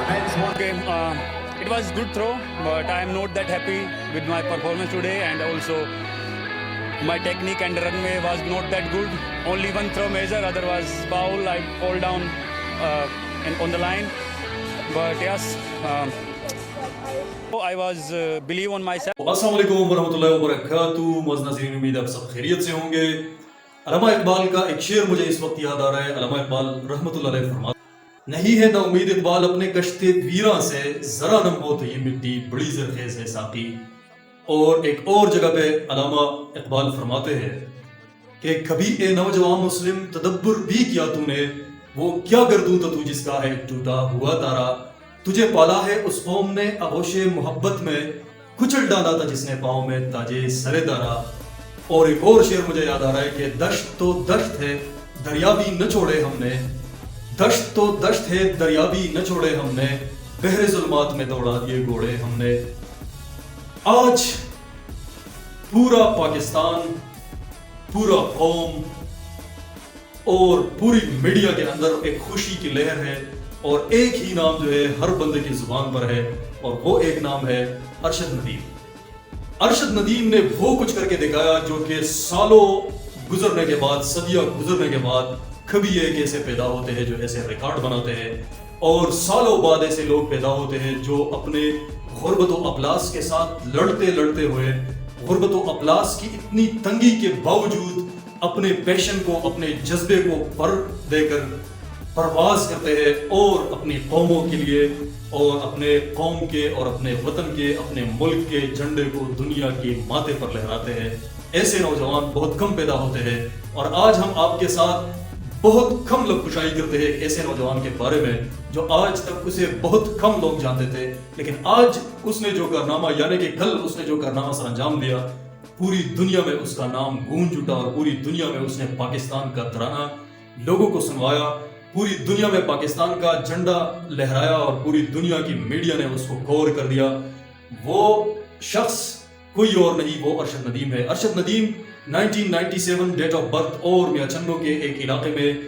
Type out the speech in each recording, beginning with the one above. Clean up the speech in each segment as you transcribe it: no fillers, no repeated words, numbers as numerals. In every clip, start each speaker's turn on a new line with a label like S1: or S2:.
S1: Okay, it was good throw, but I am not that happy with my performance today, and also my technique and runway was not that good. Only one throw measure, other was foul. I fall down on the line, but yes, I was believe on myself.
S2: अस्सलाम वालेकुम वरहमतुल्लाहि वबरकातुहू। मुअज़्ज़िज़ नाज़रीन, उम्मीद है आप सब खैरियत से होंगे। अल्लामा इकबाल का एक शेर मुझे इस वक्त याद आ रहा है। अल्लामा इकबाल रहमतुल्लाह अलैह फरमाते नहीं है ना उम्मीद इकबाल अपने कश्ते वीरां से, जरा नम हो तो ये मिट्टी बड़ी ज़रख़ेज़ है साक़ी। और एक और जगह पे अल्लामा इकबाल फरमाते हैं कि कभी ए नौजवान मुस्लिम तदब्बुर भी किया तूने, वो क्या गर्दूं तो तू जिसका है टूटा हुआ तारा। तुझे पाला है उस कौम ने आगोशे मोहब्बत में, कुचल डाला था जिसने पाँव में ताजे सरे दारा। और एक और शेर मुझे याद आ रहा है कि दश्त तो दश्त है दरिया भी न छोड़े हमने, दश्त तो दश्त है दरिया भी न छोड़े हमने, बहरे जुल्मात में दौड़ा दिए घोड़े हमने। आज पूरा पाकिस्तान, पूरा कौम और पूरी मीडिया के अंदर एक खुशी की लहर है, और एक ही नाम जो है हर बंदे की जुबान पर है, और वो एक नाम है अरशद नदीम। अरशद नदीम ने वो कुछ करके दिखाया जो कि सालों गुजरने के बाद, सदियां गुजरने के बाद कभी एक ऐसे पैदा होते हैं जो ऐसे रिकॉर्ड बनाते हैं, और सालों बाद ऐसे लोग पैदा होते हैं जो अपने गुर्बत व अफलास के साथ लड़ते लड़ते हुए, गुर्बत व अफलास की इतनी तंगी के बावजूद अपने पैशन को, अपने जज्बे को पर देकर परवाज करते हैं, और अपनी कौमों के लिए और अपने कौम के और अपने वतन के, अपने मुल्क के झंडे को दुनिया के माथे पर लहराते हैं। ऐसे नौजवान बहुत कम पैदा होते हैं, और आज हम आपके साथ बहुत कम लोग खुशाई करते हैं ऐसे नौजवान के बारे में जो आज तक उसे बहुत कम लोग जानते थे, लेकिन आज उसने जो कारनामा, यानी कि कल उसने जो कारनामा सर अंजाम दिया, पूरी दुनिया में उसका नाम गूंज उठा, और पूरी दुनिया में उसने पाकिस्तान का तराना लोगों को सुनवाया, पूरी दुनिया में पाकिस्तान का झंडा लहराया, और पूरी दुनिया की मीडिया ने उसको कवर कर दिया। वो शख्स कोई और नहीं, वो अरशद नदीम है। Arshad Nadeem 1997 date of birth, और मियाचंदो के एक इलाके में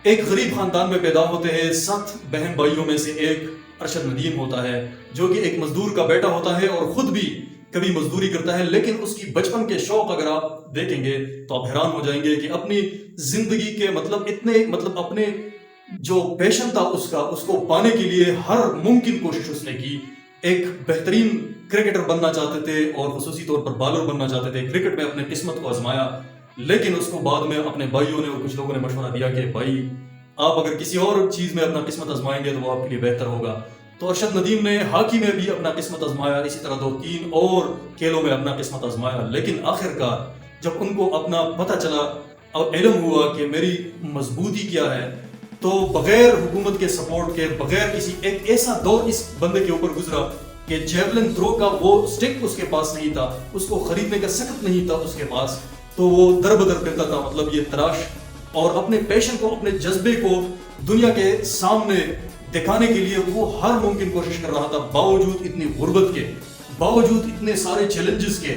S2: एक गरीब खानदान में पैदा होते हैं। 7 बहन भाइयों में से एक अरशद नदीम होता है, जो कि एक मजदूर का बेटा होता है और खुद भी कभी मजदूरी करता है, लेकिन उसकी बचपन के शौक अगर आप देखेंगे तो आप हैरान हो जाएंगे कि अपनी जिंदगी के अपने जो पैशन था उसको पाने के लिए हर मुमकिन कोशिश उसने की। एक बेहतरीन क्रिकेटर बनना चाहते थे, और खुसूसी तौर पर बॉलर बनना चाहते थे। क्रिकेट में अपने किस्मत को आजमाया, लेकिन उसको बाद में अपने भाइयों ने और कुछ लोगों ने मशवरा दिया कि भाई आप अगर किसी और चीज़ में अपना किस्मत आजमाएंगे तो वो आपके लिए बेहतर होगा। तो अरशद नदीम ने हॉकी में भी अपना किस्मत आजमाया, इसी तरह 2-3 और खेलों में अपना किस्मत आजमाया, लेकिन आखिरकार जब उनको अपना पता चला और इल्म हुआ कि मेरी मजबूती क्या है, तो बगैर हुकूमत के सपोर्ट के, बगैर किसी, एक ऐसा दौर इस बंदे के ऊपर गुजरा कि जेवलिन थ्रो का वो स्टिक उसके पास नहीं था, उसको खरीदने का सख्त नहीं था उसके पास, तो वो दर बदर करता था, मतलब ये तराश, और अपने पैशन को, अपने जज्बे को दुनिया के सामने दिखाने के लिए वो हर मुमकिन कोशिश कर रहा था, बावजूद इतनी गुर्बत के, बावजूद इतने सारे चैलेंजेस के।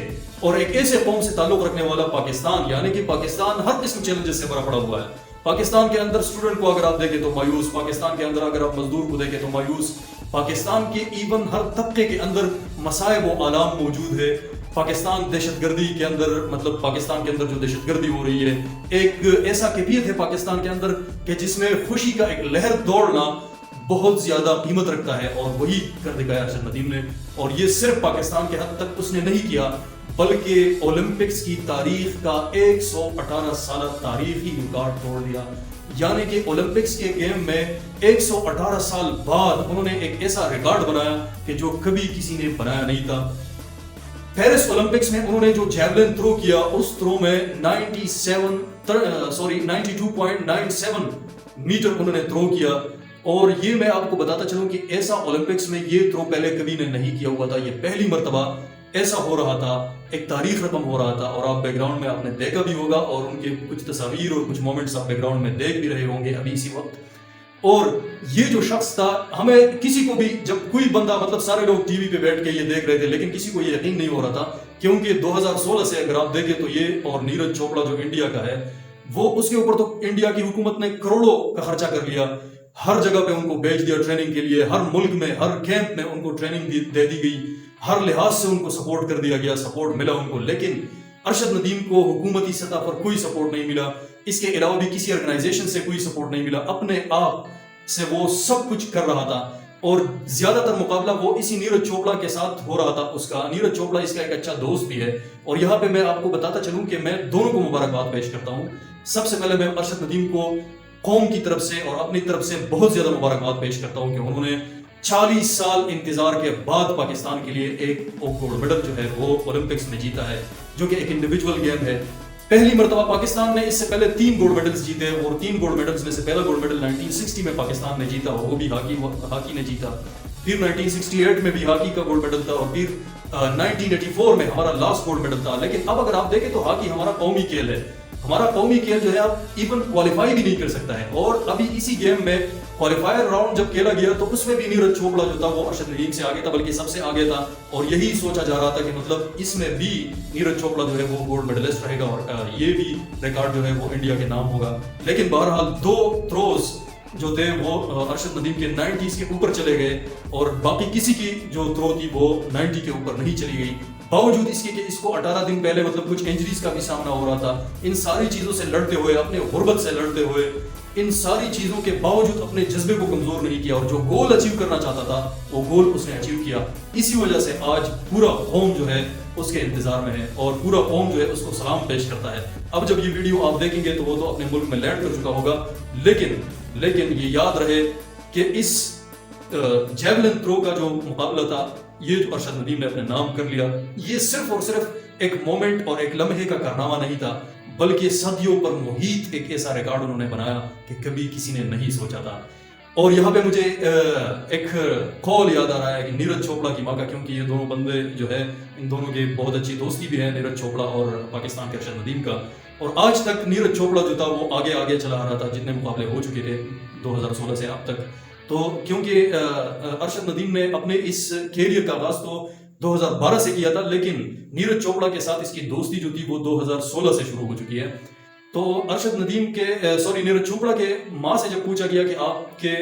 S2: और एक ऐसे कौम से ताल्लुक रखने वाला पाकिस्तान, यानी कि पाकिस्तान हर किस्म चैलेंजेस से भरा पड़ा हुआ है। पाकिस्तान के अंदर स्टूडेंट को अगर आप देखें तो मायूस, पाकिस्तान के अंदर अगर आप मजदूर को देखें तो मायूस, पाकिस्तान के इवन हर तबके के अंदर मसाइब व आलाम मौजूद है। पाकिस्तान दहशतगर्दी के अंदर, मतलब पाकिस्तान के अंदर जो दहशतगर्दी हो रही है, एक ऐसा कैफियत है पाकिस्तान के अंदर कि जिसमें खुशी का एक लहर दौड़ना बहुत ज्यादा कीमत रखता है, और वही कर दिखाया अरशद नदीम ने। और ये सिर्फ पाकिस्तान के हद तक उसने नहीं किया, बल्कि ओलंपिक्स की तारीख का 118 साल तारीखी रिकॉर्ड तोड़ दिया। यानी कि ओलंपिक्स के गेम में 118 साल बाद उन्होंने एक ऐसा रिकॉर्ड बनाया कि जो कभी किसी ने बनाया नहीं था। पेरिस ओलंपिक्स में उन्होंने जो जैवलिन थ्रो किया, उस थ्रो में 92.97 मीटर उन्होंने थ्रो किया। और ये मैं आपको बताता चलूं कि ऐसा ओलंपिक्स में ये थ्रो पहले कभी ने नहीं किया हुआ था, ये पहली मर्तबा ऐसा हो रहा था, एक तारीख रकम हो रहा था। और आप बैकग्राउंड में आपने देखा भी होगा, और उनके कुछ तस्वीर और कुछ मोमेंट्स आप बैकग्राउंड में देख भी रहे होंगे अभी इसी वक्त। और ये जो शख्स था, हमें किसी को भी, जब कोई बंदा, मतलब सारे लोग टीवी पे बैठ के ये देख रहे थे, लेकिन किसी को ये यकीन नहीं हो रहा था, क्योंकि 2016 से अगर आप देखें तो ये और नीरज चोपड़ा जो इंडिया का है, वो उसके ऊपर तो इंडिया की हुकूमत ने करोड़ों का खर्चा कर लिया, हर जगह पे उनको भेज दिया ट्रेनिंग के लिए, हर मुल्क में हर कैंप में उनको ट्रेनिंग दे दी गई, हर लिहाज से उनको सपोर्ट कर दिया गया, सपोर्ट मिला उनको। लेकिन अरशद नदीम को हुकूमती सतह पर कोई सपोर्ट नहीं मिला, इसके अलावा भी किसी ऑर्गेनाइजेशन से कोई सपोर्ट नहीं मिला। अपने आप से वो सब कुछ कर रहा था और ज्यादातर मुकाबला वो इसी नीरज चोपड़ा के साथ हो रहा था उसका। नीरज चोपड़ा इसका एक अच्छा दोस्त भी है और यहाँ पे मैं आपको बताता चलूं कि मैं दोनों को मुबारकबाद पेश करता हूँ। सबसे पहले मैं अरशद नदीम को कौम की तरफ से और अपनी तरफ से बहुत ज्यादा मुबारकबाद पेश करता हूँ कि उन्होंने 40 साल इंतजार के बाद पाकिस्तान के लिए एक गोल्ड मेडल जो है वो ओलंपिक्स में जीता है, जो कि एक इंडिविजुअल गेम है। पहली मर्तबा पाकिस्तान ने इससे पहले 3 गोल्ड मेडल्स जीते और 3 गोल्ड मेडल्स में से पहला गोल्ड मेडल 1960 में पाकिस्तान ने जीता और वो भी हॉकी ने जीता। फिर 1968 में भी हॉकी का गोल्ड मेडल था और फिर 1984 में हमारा लास्ट गोल्ड मेडल था। लेकिन अब अगर आप देखें तो हॉकी हमारा कौमी खेल है, हमारा कौमी खेल जो है आप इवन क्वालिफाई भी नहीं कर सकता है। और अभी इसी गेम में क्वालिफायर राउंड जब खेला गया तो उसमें भी नीरज चोपड़ा जो था वो अरशद नदीम से आगे था, बल्कि सबसे आगे था। और यही सोचा जा रहा था कि मतलब इसमें भी नीरज चोपड़ा जो है वो गोल्ड मेडलिस्ट रहेगा और ये भी रिकॉर्ड जो है वो इंडिया के नाम होगा। लेकिन बहरहाल 2 थ्रोज जो थे वो अरशद नदीम के 90s के ऊपर चले गए और बाकी किसी की जो थ्रो थी वो 90 के ऊपर नहीं चली गई। बावजूद इसके कि इसको 18 दिन पहले मतलब कुछ इंजरीज का भी सामना हो रहा था। इन सारी चीजों से लड़ते हुए, अपने गुर्बत से लड़ते हुए, इन सारी चीजों के बावजूद अपने जज्बे को कमजोर नहीं किया और जो गोल अचीव करना चाहता था वो गोल उसने अचीव किया। इसी वजह से आज पूरा कौम जो है उसके इंतजार में है और पूरा कौम जो है उसको सलाम पेश करता है। अब जब ये वीडियो आप देखेंगे तो वो तो अपने मुल्क में लैंड कर चुका होगा, लेकिन ये याद रहे कि इस जेवलिन थ्रो का जो मुकाबला था, ये जो अरशद नदीम ने अपने नाम कर लिया, ये सिर्फ और सिर्फ एक मोमेंट और एक लम्हे का कारनामा नहीं था, बल्कि सदियों पर मुहित एक ऐसा रिकॉर्ड उन्होंने बनाया कि कभी किसी ने नहीं सोचा था। और यहाँ पे मुझे एक कॉल याद आ रहा है कि नीरज चोपड़ा की माँ का, क्योंकि ये दोनों बंदे जो है इन दोनों की बहुत अच्छी दोस्ती भी है, नीरज चोपड़ा और पाकिस्तान के अरशद नदीम का। और आज तक नीरज चोपड़ा जो था वो आगे चला आ रहा था, जितने मुकाबले हो चुके थे 2016 से अब तक। तो क्योंकि अरशद नदीम ने अपने इस कैरियर का आगाज तो 2012 से किया था, लेकिन नीरज चोपड़ा के साथ इसकी दोस्ती जो थी वो 2016 से शुरू हो चुकी है। तो अरशद नदीम के नीरज चोपड़ा के माँ से जब पूछा गया कि आपके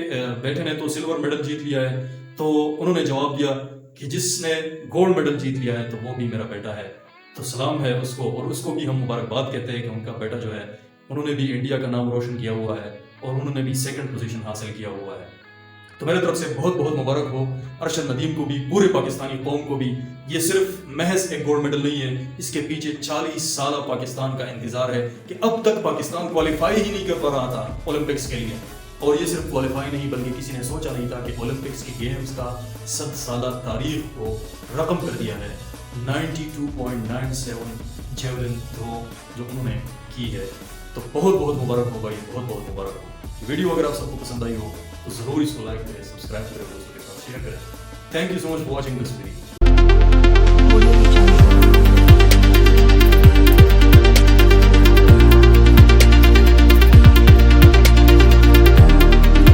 S2: बेटे ने तो सिल्वर मेडल जीत लिया है, तो उन्होंने जवाब दिया कि जिसने गोल्ड मेडल जीत लिया है तो वो भी मेरा बेटा है। तो सलाम है उसको, और उसको भी हम मुबारकबाद कहते हैं कि उनका बेटा जो है उन्होंने भी इंडिया का नाम रोशन किया हुआ है और उन्होंने भी 2nd पोजीशन हासिल किया हुआ है। तो मेरे तरफ से बहुत बहुत मुबारक हो अरशद नदीम को भी, पूरे पाकिस्तानी कौम को भी। ये सिर्फ महज एक गोल्ड मेडल नहीं है, इसके पीछे 40 साल पाकिस्तान का इंतजार है कि अब तक पाकिस्तान क्वालिफाई ही नहीं कर पा रहा था ओलंपिक्स के लिए। और ये सिर्फ क्वालिफाई नहीं, बल्कि किसी ने सोचा नहीं था कि ओलंपिक्स की गेम्स का 7 साल तारीख को रकम कर दिया है। 92.97 जेवलिन थ्रो जो उन्होंने की है, तो बहुत बहुत मुबारक होगा, ये बहुत बहुत मुबारक हो। वीडियो अगर आप सबको पसंद आई हो तो जरूर इसको लाइक करें, सब्सक्राइब करें, दोस्तों के साथ शेयर करें। Thank you so much for watching this video.